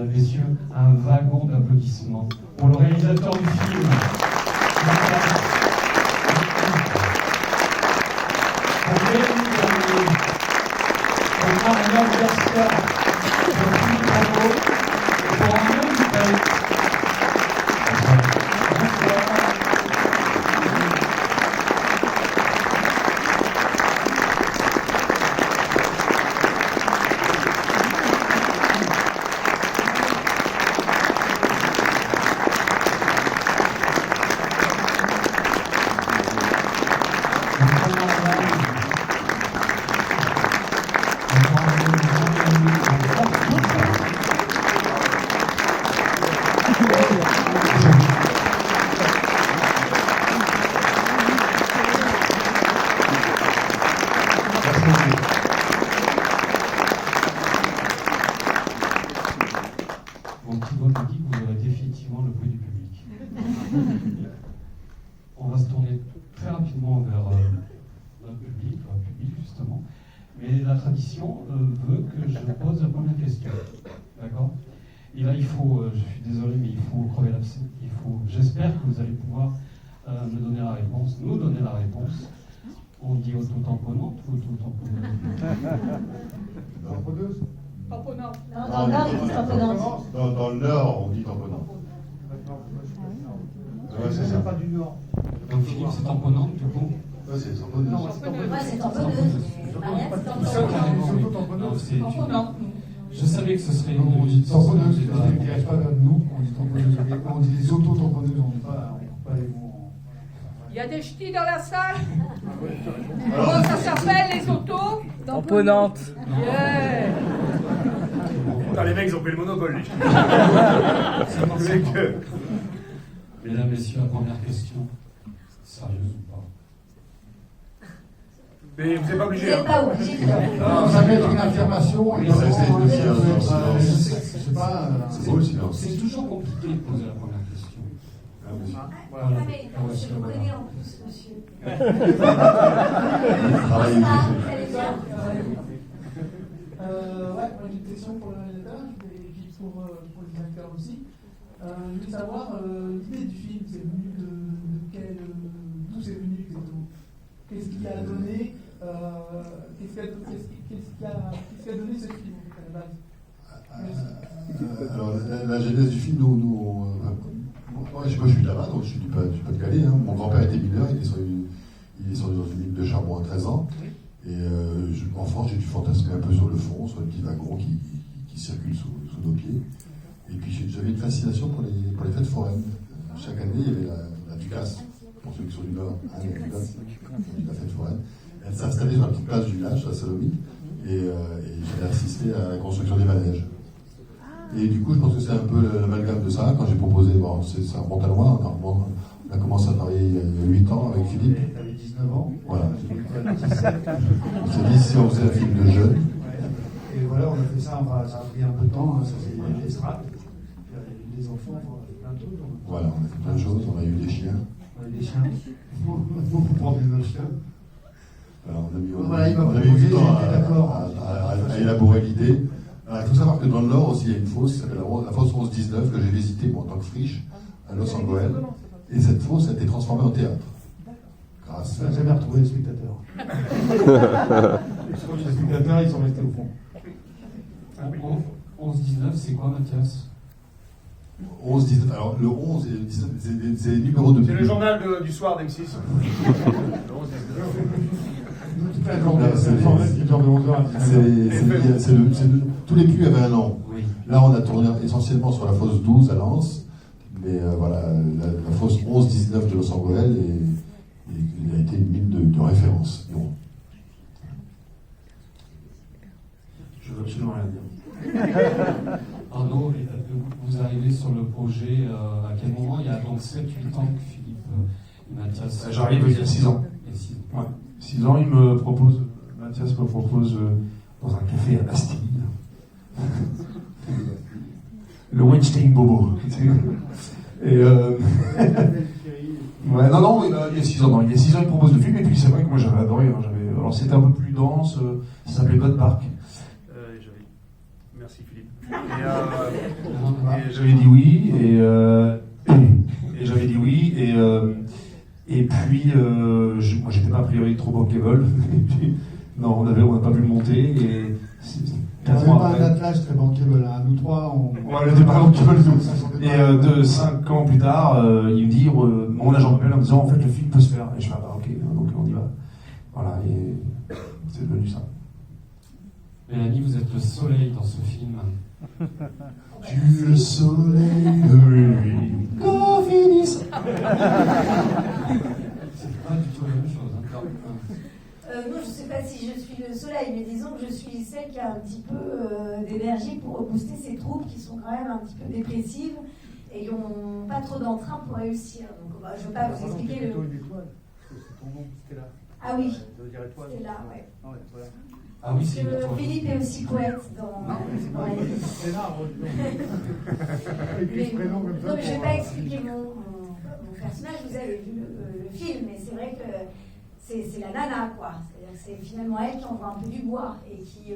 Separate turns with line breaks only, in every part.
mesdames, messieurs, un wagon d'applaudissements pour le réalisateur du film. Pour Marianne Garcia, pour Philippe Rameau, et pour Arnaud Dupaix. Mon petit doigt me dit que vous aurez définitivement le bruit du public. On va se tourner très rapidement vers notre public justement, mais la tradition veut que je pose la première question. D'accord ? Et là, il faut, je suis désolé, mais il faut crever l'abcès. J'espère que vous allez pouvoir me donner la réponse, nous donner la réponse. On dit auto-tamponnante ou auto-tamponneuse?
Tamponneuse.
Tamponnant.
Dans le Nord, ils disent tamponnante.
Dans le Nord, on dit tamponnant. Ouais, c'est ça.
Pas du Nord.
Donc Philippe, c'est tamponnante du coup?
Ouais, c'est tamponneuse.
Ouais, c'est tamponneuse. Marianne, c'est tamponneuse.
Non,
Tamponnant.
je savais que ce serait
On dit tamponneuse,
une-
on ne dirige pas vers nous, on dit tamponneuse. On dit les auto-tamponneuses, on ne prend pas les mots.
Il y a des ch'tis dans la salle.
Alors,
Comment ça s'appelle les autos?
Tamponnante.
Yeah.
Putain, les mecs, ils ont pris le monopole, les ch'tis.
C'est bon. Mesdames, messieurs, la première question. Sérieuse ou pas?
Mais vous n'êtes pas
Vous
obligé.
n'êtes pas obligé de
Alors, ça peut être une affirmation.
Il faut rester de silence,
Je sais pas.
c'est beau le silence.
C'est toujours compliqué de poser la première question.
Ah, monsieur.
Ah, mais je vous connais en plus, monsieur.
Travaillez
Ah,
bien.
vous allez bien.
Ouais, moi j'ai une question pour le réalisateur et puis pour le directeur aussi. Je voulais savoir, l'idée du film, c'est venu de quel. D'où c'est venu exactement? Qu'est-ce qui a donné qu'est-ce qui a donné ce film à la base?
Alors, la genèse du film, moi je suis de là-bas, donc je suis du Pas-de-Calais. Hein. Mon grand-père était mineur, il est sorti dans une mine de charbon à 13 ans. Et enfant, j'ai dû fantasmer un peu sur le fond, sur les petits wagons qui circulent sous nos pieds. Et puis j'avais une fascination pour les fêtes foraines. Chaque année, il y avait la Ducasse, pour ceux qui sont du Nord, la Ducasse, la fête foraine. Elle s'installait sur la petite place du village, à Salomie, et j'avais assisté à la construction des manèges. Et du coup, je pense que c'est un peu l'amalgame de ça. Quand j'ai proposé, bon, ça remonte à loin, on a commencé à travailler il y a 8 ans avec Philippe.
T'avais 19 ans.
Voilà.
On
On s'est dit si on faisait un film de jeunes.
Et voilà, on a fait ça, ça a pris un peu de temps, ça s'est fait des strates. Il y a eu des enfants, plein de trucs.
Voilà, on a fait plein de choses, on a eu des chiens.
On a eu des chiens. Faut prendre des autres chiens.
Alors, on a mis,
Voilà, il m'a
on a mis
proposé,
du temps
j'étais d'accord.
à élaborer l'idée. Alors, il faut savoir que dans le Nord aussi, il y a une fosse qui s'appelle la fosse 11-19 que j'ai visitée moi, en tant que friche à Los Angeles. Et cette fosse a été transformée en théâtre. Grâce
On n'a jamais retrouvé les spectateurs. Je crois que les spectateurs, ils sont restés au fond.
11-19, c'est quoi, Mathias?
11-19. Alors, le 11 et le 19, c'est les numéros de.
C'est le journal du soir d'M6.
Tous les plus avaient un an.
Oui.
Là, on a tourné essentiellement sur la fosse 12 à Lens, mais voilà, la fosse 11-19 de Los Angeles il a été une mine de référence. Bon.
Je veux absolument rien dire.
Arnaud, vous arrivez sur le projet à quel moment? Il y a donc 7-8 ans que Philippe et Mathias.
J'arrive il y a 6 ans.
Et 6 ans.
Ouais. 6 ans, Mathias me propose dans un café à Bastille. Le Weinstein Bobo. Et ouais, non, il y a 6 ans. Il y a 6 ans, il me propose le film, et puis c'est vrai que moi j'avais adoré. Hein, alors c'était un peu plus dense, ça s'appelait Bonne Barque.
Merci Philippe.
Et j'avais dit oui, et j'avais dit oui, et puis moi j'étais pas a priori trop bankable, et puis non, on n'a pas pu le monter, et
On n'avait pas un attelage très bankable, hein. Nous trois, on
n'était pas bankable. Et 5 ans plus tard, il me dit, mon agent m'appelle en me disant, en fait, le film peut se faire. Et je fais, ah bah ok, donc on y va. Voilà, et c'est devenu ça.
Mélanie, vous êtes le soleil dans ce film.
Tu es le soleil de nuit.
Qu'on finisse.
C'est pas du tout la même chose.
Non, je ne sais pas si je suis le soleil, mais disons que je suis celle qui a un petit peu d'énergie pour rebooster ces troupes qui sont quand même un petit peu dépressives et qui n'ont pas trop d'entrain pour réussir. Donc, je ne vais pas vous expliquer le... Ah oui, Stella, ouais.
Ah oui, c'est
Parce que Philippe est aussi poète dans les...
C'est là,
mais je ne vais pas expliquer mon personnage, vous avez vu le film, mais c'est vrai que c'est la nana, quoi. C'est-à-dire que c'est finalement elle qui envoie un peu du bois et qui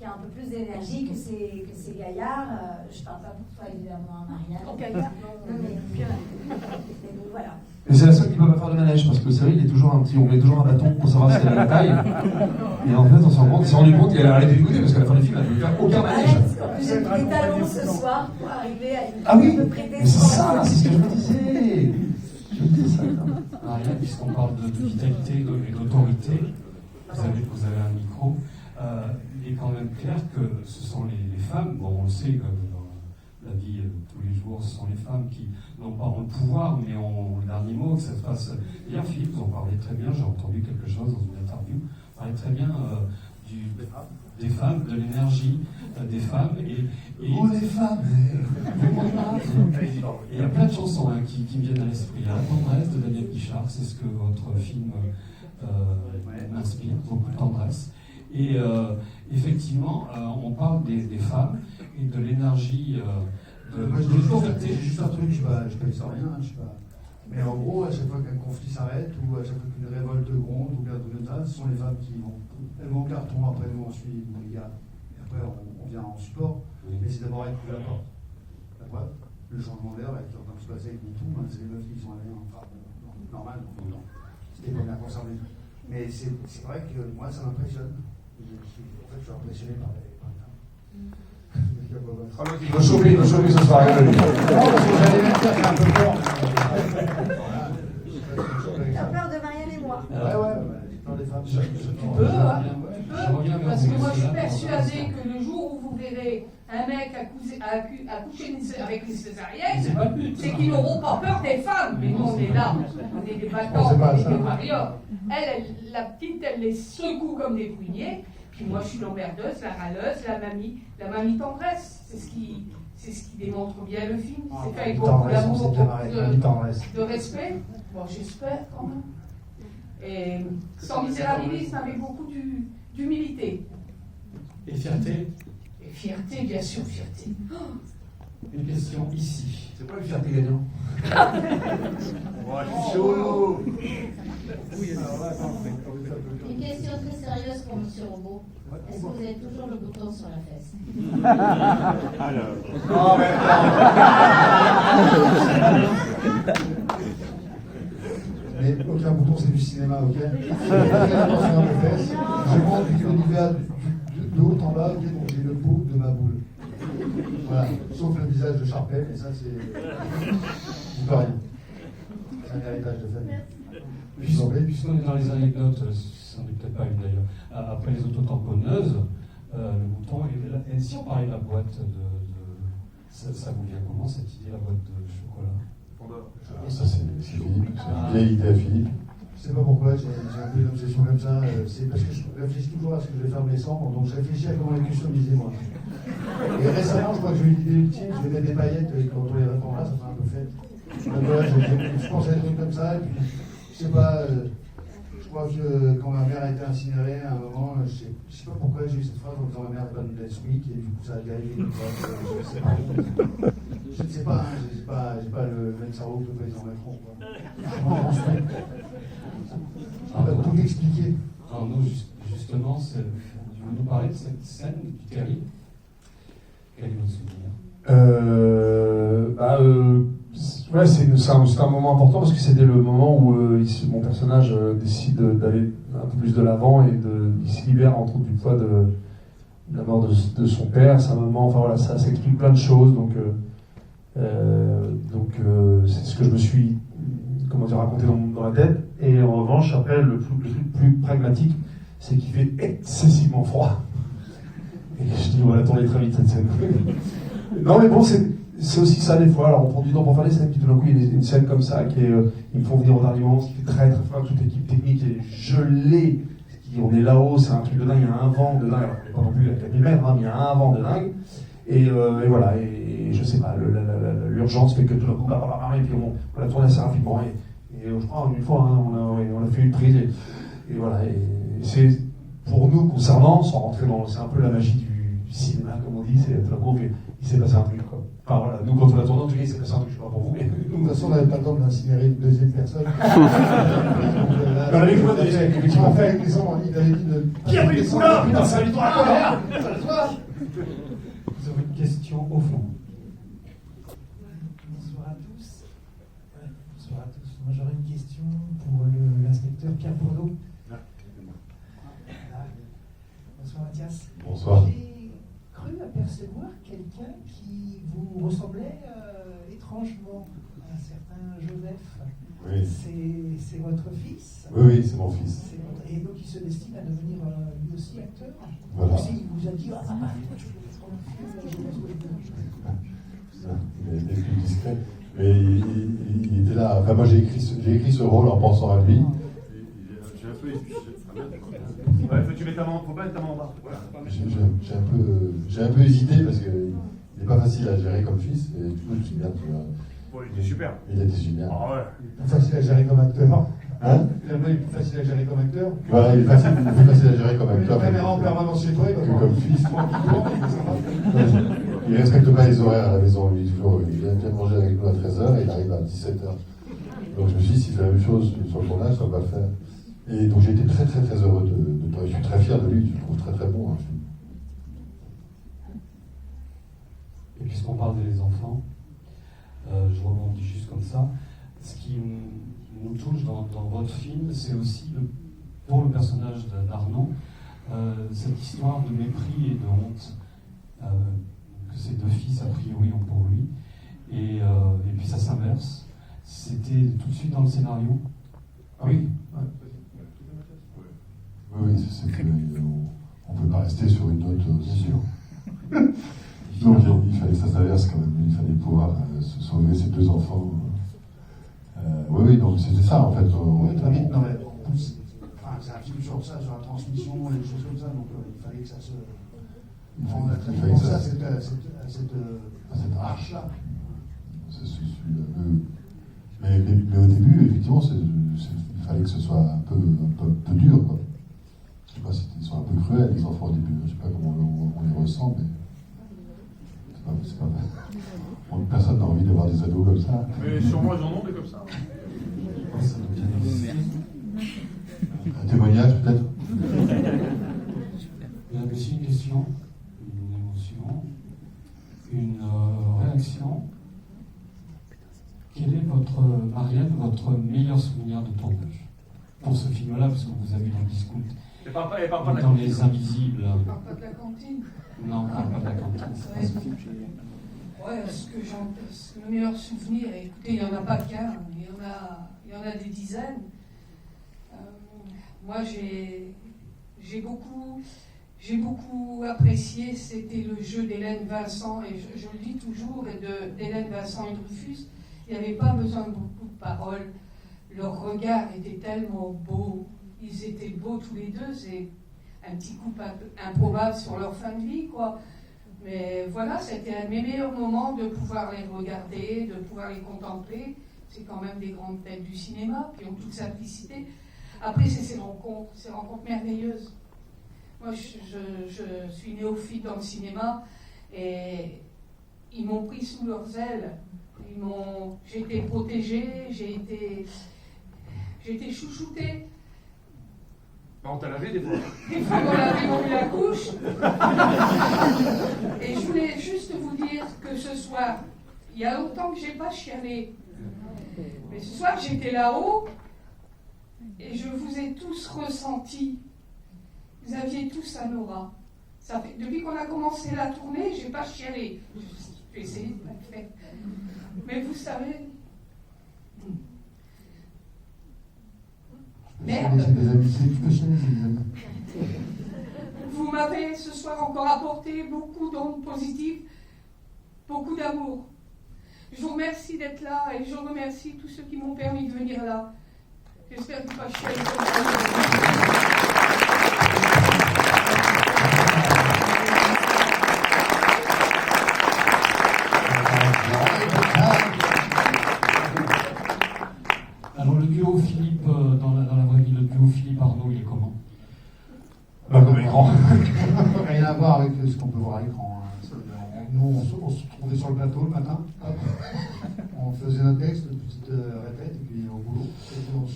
a un peu plus d'énergie que ces gaillards. Je ne parle pas pour toi, évidemment, Marianne.
En gaillard,
non, mais bien. Donc, voilà.
Et c'est la seule qui ne peut pas faire de manège, parce que c'est vrai, il est toujours un petit, on met toujours un bâton pour savoir si elle a la taille. Et en fait, on s'est rendu compte qu'elle a arrêté d'écouter, parce qu'à la fin du film, elle ne peut faire aucun manège.
En plus, j'ai pris des talons ce soir pour arriver à une
Ah oui,
peu près
mais c'est ça, c'est ce que je me disais.
Marianne, puisqu'on parle de vitalité et d'autorité, vous avez un micro, il est quand même clair que ce sont les femmes, bon on le sait, comme dans la vie de tous les jours, ce sont les femmes qui non pas ont le pouvoir, mais ont le dernier mot, que ça se passe. Hier, Philippe, vous en parlez très bien, j'ai entendu quelque chose dans une interview, vous parlez très bien des femmes, de l'énergie des femmes, et
les femmes.
Et il y a plein de chansons qui me viennent à l'esprit. La tendresse de Daniel Guichard, c'est ce que votre film m'inspire, beaucoup de tendresse. Et effectivement, on parle des femmes et de l'énergie
Moi, je dis toujours, j'ai juste un truc, je ne suis pas historien, je sais pas. Mais en gros, à chaque fois qu'un conflit s'arrête, ou à chaque fois qu'une révolte gronde, ou bien tout comme ça, ce sont les femmes qui vont. Elles vont au carton, après nous on suit les gars. Et après on vient en support. Mais c'est d'abord elles qui ouvrent la porte. La preuve, le changement d'air qui est en train de se passer avec tout, c'est les meufs qui sont allées en enfin, normal, c'était pas bien conservé. Mais c'est vrai que moi ça m'impressionne. En fait, je suis impressionné par les femmes.
Il va chauffer ce soir.
Non, parce que j'allais même dire qu'il y a un peu peur.
T'as peur de Marianne et moi?
Ouais, peur des femmes.
Tu peux, hein. Parce que moi je suis persuadée que le jour où vous verrez un mec accoucher avec une césarienne, c'est qu'ils n'auront pas peur des femmes. Mais nous on est là, on est des battants, on est des warriors. Elle, la petite, elle les secoue comme des pougnets. Puis moi je suis l'emmerdeuse, la râleuse, la mamie tendresse. C'est ce qui démontre bien le film. C'est fait avec beaucoup d'amour, de respect. Bon, j'espère quand même. Et sans misérabilisme, avec beaucoup d'humilité.
Et fierté?
Et fierté, bien sûr, fierté.
Une question ici.
C'est quoi le fierté gagnant?
Chaud.
Une question très sérieuse pour M. Robot. Est-ce que vous avez toujours le bouton sur la fesse?
Alors.
Oh, mais mais aucun bouton, c'est du cinéma, ok? Attention à mes fesses. Je montre l'univers de haut en bas, ok? Donc j'ai le pot de ma boule. Voilà. Sauf le visage de Charpet, mais ça, c'est. Je peux rien. C'est un héritage de famille.
Puisqu'on est dans les anecdotes, ça n'est peut-être pas une d'ailleurs, après les autotamponneuses, le bouton, et si on parlait de la boîte ça vous vient comment cette idée, la boîte de chocolat?
Ça c'est Philippe, c'est une vieille idée à Philippe.
Je sais pas pourquoi, j'ai un peu une obsession comme ça. C'est parce que je réfléchis toujours à ce que je vais faire en décembre, donc je réfléchis à comment les customiser, moi. Et récemment, je crois que j'ai eu l'idée ultime, je vais mettre des paillettes et quand on les répondra, ça fait un peu fête. Donc voilà, je pense à des trucs comme ça, et puis, je sais pas, je crois que quand ma mère a été incinérée, à un moment, je sais pas pourquoi j'ai eu cette phrase en disant ma mère donne des SMIC, et du coup ça a galé. Je ne sais pas, hein, j'ai pas le même cerveau que le président Macron, quoi. On va tout expliquer.
Arnaud, justement, vous nous parlez de cette scène du terrible? Quel est votre souvenir?
Ouais, c'est un moment important parce que c'était le moment où mon personnage décide d'aller un peu plus de l'avant et il se libère entre autres du poids de la mort de son père, sa maman, enfin voilà, ça explique plein de choses, donc c'est ce que je me suis raconté dans la tête. Et en revanche, après, le truc plus pragmatique, c'est qu'il fait excessivement froid. Et je dis, voilà, tournez très vite cette scène. Non, mais bon, c'est aussi ça des fois. Alors, on prend du temps pour faire des scènes, puis tout d'un coup, il y a une scène comme ça ils me font venir au dernier moment, ce qui fait très très froid, toute l'équipe technique est gelée. On est là-haut, c'est un truc de dingue, il y a un vent de dingue. Alors, on n'est pas non plus à 4000 mètres, mais il y a un vent de dingue. Et voilà, et je sais pas, l'urgence fait que tout d'un coup, et puis on a tourné assez rapidement. Et je crois, une fois, on a fait une prise. Et voilà, et c'est pour nous concernant, sans rentrer c'est un peu la magie du cinéma, comme on dit, c'est tout d'un coup, il s'est passé un truc, quoi. Enfin voilà, nous quand on a tourné, en tout cas, il s'est passé un truc, je sais pas pour vous, mais.
De toute façon, on n'avait pas le temps d'incinérer une deuxième personne.
On avait joué effectivement.
En fait, il avait dit de.
Qui a pris les couleurs? Putain, ça va être à colère!
Vous avez une question au fond.
Bonsoir à tous. Bonsoir à tous. Moi j'aurais une question pour l'inspecteur Pierre Bourdeau. Bonsoir Mathias.
Bonsoir.
J'ai cru apercevoir quelqu'un qui vous ressemblait étrangement à un certain Joseph.
Oui.
C'est votre fils?
Oui, c'est mon fils.
Et donc il se destine à devenir lui aussi acteur?
Voilà.
Il vous a dit
Il était plus discret. Mais il était là. Enfin, moi, j'ai écrit ce rôle en pensant à lui.
Ouais, tu mets ta main, faut pas mettre ta main en bas. Voilà.
J'ai un peu hésité parce qu'il n'est pas facile à gérer comme fils. Et du coup, je me suis dit,
Il était super.
Il était génial.
Ah ouais.
Plus facile à gérer comme acteur.
Hein?
Finalement, il est plus facile à gérer comme acteur.
Voilà, il est plus facile à gérer comme acteur.
La caméra en permanence chez toi,
que comme fils. Il ne respecte pas les horaires à la maison. Il vient manger avec nous à 13h et il arrive à 17h. Donc je me suis dit, s'il fait la même chose sur le tournage, ça va le faire. Et donc j'ai été très très très heureux de toi. Je suis très fier de lui, je le trouve très très bon. Hein.
Et puisqu'on parle des enfants, je rebondis juste comme ça. Ce qui nous touche dans votre film, c'est aussi, pour le personnage d'Arnaud, cette histoire de mépris et de honte que ses deux fils, a priori, ont pour lui. Et puis ça s'inverse. C'était tout de suite dans le scénario.
Oui. Oui, c'est qu'on ne peut pas rester sur une note sûre. Donc il fallait que ça s'inverse quand même. Il fallait pouvoir se sauver ses deux enfants. Oui, donc c'était ça en fait.
C'est un film sur ça, sur la transmission et des choses comme ça, donc il fallait que ça se.
On a très pensé à
cette arche-là.
Mais au début, effectivement, il fallait que ce soit un peu dur, quoi. Je sais pas si ils sont un peu cruels, les enfants au début. Je sais pas comment on les ressent, mais c'est pas mal. Personne n'a envie de voir des ados comme ça.
Mais sûrement ils en ont des comme ça.
Un témoignage peut-être.
Vous avez aussi une question, une émotion, une réaction. Quel est Marianne, votre meilleur souvenir de tournage pour ce film-là, parce que vous avez dans le discours.
Elle parle pas de la
dans
cantine.
Les Invisibles.
On ne parle pas de la cantine.
Non, on ne parle pas de la cantine.
Ouais, le meilleur souvenir, écoutez, il n'y en a pas qu'un, il y en a des dizaines. Moi, j'ai beaucoup apprécié, c'était le jeu d'Hélène Vincent, et je le dis toujours, d'Hélène Vincent et Dreyfus. Il n'y avait pas besoin de beaucoup de paroles. Leur regard était tellement beau. Ils étaient beaux tous les deux. C'est un petit couple improbable sur leur fin de vie, quoi. Mais voilà, c'était un de mes meilleurs moments de pouvoir les regarder, de pouvoir les contempler. C'est quand même des grandes têtes du cinéma qui ont toute simplicité. Après, c'est ces rencontres merveilleuses. Moi, je suis néophyte dans le cinéma et ils m'ont pris sous leurs ailes. J'ai été protégée, j'ai été chouchoutée.
On t'a lavé des fois.
Des fois, on avait remis la couche. Et je voulais juste vous dire que ce soir, il y a longtemps que je n'ai pas chialé. Mais ce soir, j'étais là-haut et je vous ai tous ressentis. Vous aviez tous un aura. Ça fait, depuis qu'on a commencé la tournée, je n'ai pas chialé. J'ai essayé de le faire. Mais vous savez... Merde.
C'est des amitiés, tu peux chialer, c'est des amis.
Vous m'avez ce soir encore apporté beaucoup d'ondes positives, beaucoup d'amour. Je vous remercie d'être là et je remercie tous ceux qui m'ont permis de venir là. J'espère que vous ne pas chialer comme ça.
Alors le duo Philippe, dans la vraie vie, le duo Philippe Arnaud, il est comment?
Bah, comme écran.
Rien à voir avec ce qu'on peut voir à l'écran. Nous, on se trouvait sur le plateau le matin, on faisait notre texte, une petite répète, et puis au boulot.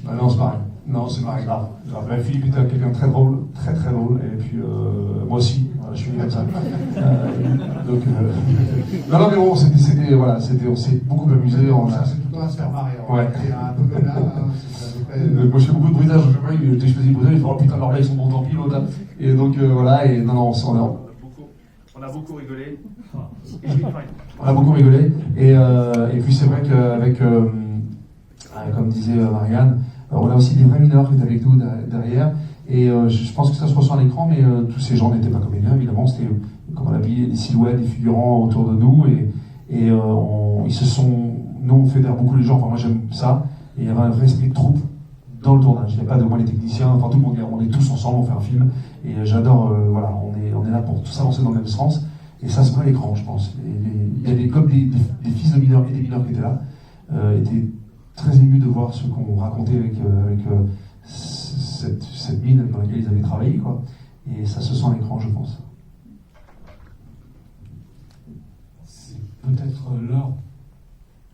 Bah non, c'est pareil. Non, c'est pareil, grave. Bah, Philippe était quelqu'un de très drôle, très très drôle, et puis moi aussi, voilà, je suis comme ça. Donc, non, mais bon, c'était, voilà, on s'est beaucoup amusé.
C'est tout le temps à se faire marrer.
Ouais.
C'était un peu comme là.
Moi, je fais beaucoup de bruitage, dès que je faisais du bruitage, il faut, oh putain, leurs blagues sont bons, tant pis, l'autre. Et donc, voilà, et non,
on a beaucoup rigolé.
On a beaucoup rigolé. Et puis, c'est vrai qu'avec, comme disait Marianne, on a aussi des vrais mineurs qui étaient avec nous derrière. Et je pense que ça se ressent à l'écran, mais tous ces gens n'étaient pas comédiens, évidemment. C'était, comme on l'a dit, des silhouettes, des figurants autour de nous. Et ils se sont. Nous, on fédère beaucoup les gens. Enfin, moi, j'aime ça. Et il y avait un vrai esprit de troupe dans le tournage. Il n'y a pas de moi les techniciens, enfin tout le monde, on est tous ensemble, on fait un film. Et j'adore, voilà, on est là pour tous avancer dans le même sens. Et ça se voit à l'écran, je pense. Il y avait comme des fils de mineurs et des mineurs qui étaient là, étaient très émus de voir ce qu'on racontait avec cette mine dans laquelle ils avaient travaillé, quoi. Et ça se sent à l'écran, je pense.
C'est peut-être l'heure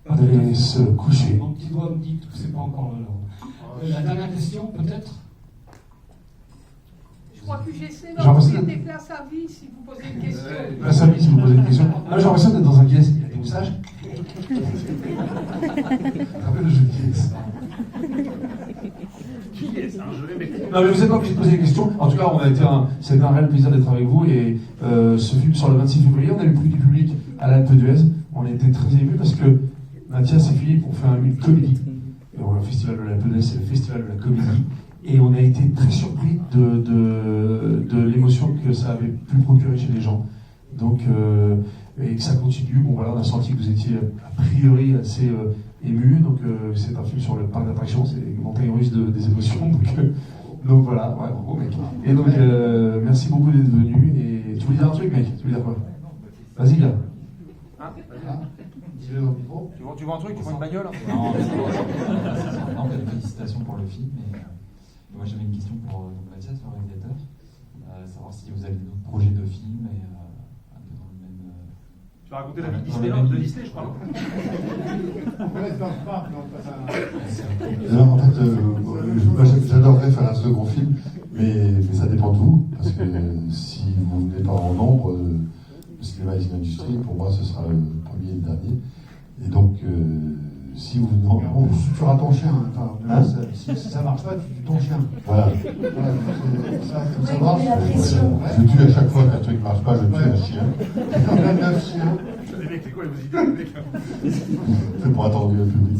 d'aller se coucher.
Mon petit doigt me dit que c'est pas encore l'heure. La dernière question, peut-être?
Je crois que j'essaie d'envoyer Place à vie si vous posez une question.
Place à vie si vous posez une question. Ah, j'ai l'impression d'être dans un guest. Il y a des moussages. Rappelle le jeu de guest. Non, mais vous n'êtes pas obligé de poser des questions. En tout cas, c'était un réel plaisir d'être avec vous. Et ce film sort le 26 février. On a eu le prix du public à l'Alpe d'Huez. On était très émus parce que Mathias et Philippe ont fait une comédie. Le festival de l'Alpe d'Huez, c'est le festival de la comédie. Et on a été très surpris de l'émotion que ça avait pu procurer chez les gens. Donc, et que ça continue. Bon, voilà, on a senti que vous étiez a priori assez émus. Donc, c'est un film sur le parc d'attractions. C'est une montagne russe des émotions. Donc voilà, ouais, bravo, mec. Et donc, merci beaucoup d'être venu. Et tu voulais dire un truc, mec? Tu voulais dire quoi? Vas-y, gars.
Dis-le dans le micro.
Tu vois un truc? Tu vois une bagnole?
Non, félicitations pour le film. Moi, j'avais une question pour Mathias, le réalisateur, savoir si vous avez d'autres projets de films et un peu dans le même.
Tu vas raconter la vie de Disneyland, de Disney, je crois.
Alors, en fait, j'adorerais faire un second film, mais ça dépend de vous, parce que si vous venez pas en nombre, le cinéma est une industrie, pour moi, ce sera le premier et le dernier. Et donc, si vous venez en nombre...
Tu feras ton chien, hein, si ça marche pas, tu tues ton chien.
Voilà.
Ça marche.
Je tue à chaque fois qu'un truc marche pas, je tue un chien.
Même un chien.
Les mecs, c'est quoi les idées, les mecs?
C'est pour attendre le public.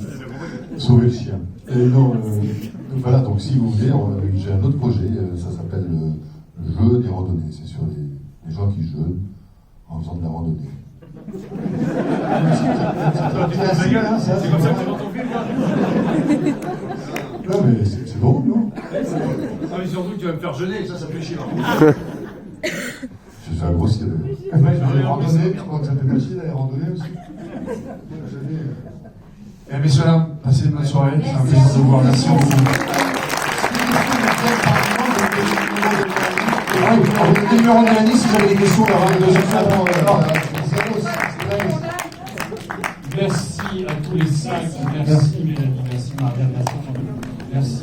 Sauver le chien. Et non, voilà, donc si vous voulez, j'ai un autre projet, ça s'appelle le jeu des randonnées. C'est sur les gens qui jeûnent en faisant de la randonnée.
C'est comme ça que tu vends ton film, quoi.
Non, mais c'est drôle, non?
Ah, mais surtout que tu vas me faire jeûner, ça fait chier.
Je fais un gros ciel.
Les randonnées, tu crois que ça fait pas chier d'aller randonner aussi?
Et messieurs, dames, passez une bonne soirée. C'est un plaisir de vous voir. Merci beaucoup. Le numéro de Mélanie, si vous avez des questions, on va avoir 2 heures.
Merci à tous les 5. Merci Mélanie, merci Marianne, merci Jean-Luc. Merci. merci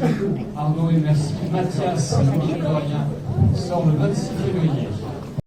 Arnaud et merci Mathias, mine de rien, sort le 26 février.